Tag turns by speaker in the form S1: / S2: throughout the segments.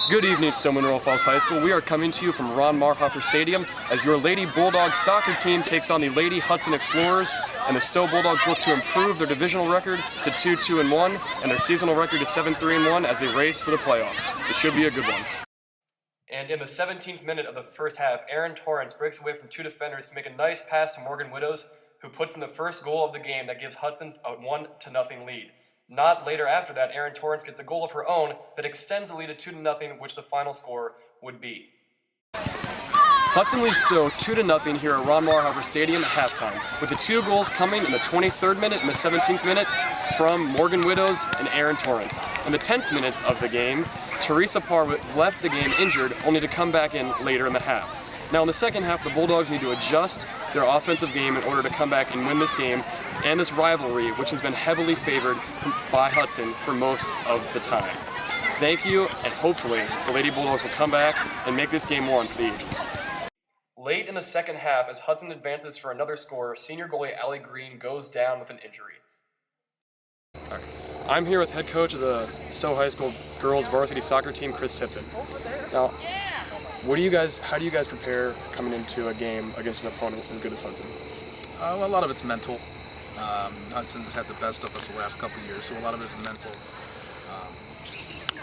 S1: Good evening, Stow Mineral Falls High School. We are coming to you from Ron Marhofer Stadium as your Lady Bulldogs soccer team takes on the Lady Hudson Explorers, and the Stow Bulldogs look to improve their divisional record to 2-2-1 and their seasonal record to 7-3-1 as they race for the playoffs. It should be a good one. And in the 17th minute of the first half, Aaron Torrance breaks away from two defenders to make a nice pass to Morgan Widows, who puts in the first goal of the game that gives Hudson a 1-0 lead. Not later after that, Aaron Torrance gets a goal of her own that extends the lead to 2-0, which the final score would be. Hudson leads Stow 2-0 here at Ron Marhofer Stadium at halftime, with the two goals coming in the 23rd minute and the 17th minute from Morgan Widows and Aaron Torrance. In the 10th minute of the game, Teresa Parr left the game injured, only to come back in later in the half. Now in the second half, the Bulldogs need to adjust their offensive game in order to come back and win this game and this rivalry, which has been heavily favored by Hudson for most of the time. Thank you, and hopefully the Lady Bulldogs will come back and make this game one for the ages. Late in the second half, as Hudson advances for another score, senior goalie Allie Green goes down with an injury. All right. I'm here with head coach of the Stow High School girls varsity soccer team, Chris Tipton. Now, how do you guys prepare coming into a game against an opponent as good as Hudson?
S2: Well, a lot of it's mental. Hudson's had the best of us the last couple of years, so a lot of it's mental.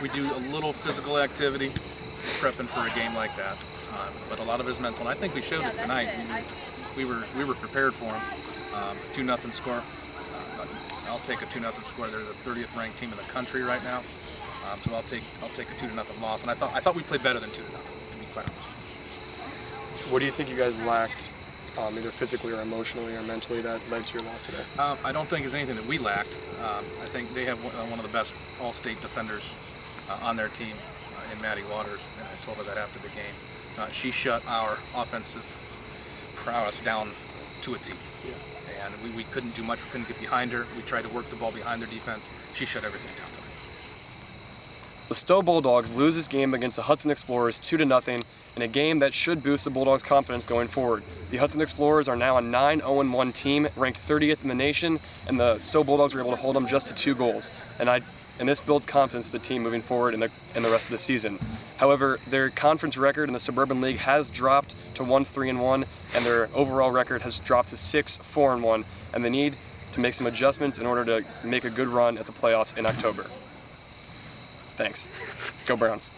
S2: We do a little physical activity, prepping for a game like that, but a lot of it is mental. And I think we showed it tonight. We were prepared for them. 2-0 score. I'll take a 2-0 score. They're the 30th ranked team in the country right now, so I'll take a 2-0 loss. And I thought we played better than 2-0.
S1: What do you think you guys lacked, either physically or emotionally or mentally, that led to your loss today?
S2: I don't think it's anything that we lacked. I think they have one of the best all-state defenders on their team in Maddie Waters, and I told her that after the game. She shut our offensive prowess down to a T.
S1: Yeah.
S2: And we couldn't do much. We couldn't get behind her. We tried to work the ball behind their defense. She shut everything down tonight.
S1: The Stow Bulldogs lose this game against the Hudson Explorers 2-0 in a game that should boost the Bulldogs' confidence going forward. The Hudson Explorers are now a 9-0-1 team, ranked 30th in the nation, and the Stow Bulldogs were able to hold them just to 2 goals. And this builds confidence for the team moving forward in the rest of the season. However, their conference record in the Suburban League has dropped to 1-3-1, and their overall record has dropped to 6-4-1, and they need to make some adjustments in order to make a good run at the playoffs in October. Thanks. Go Browns.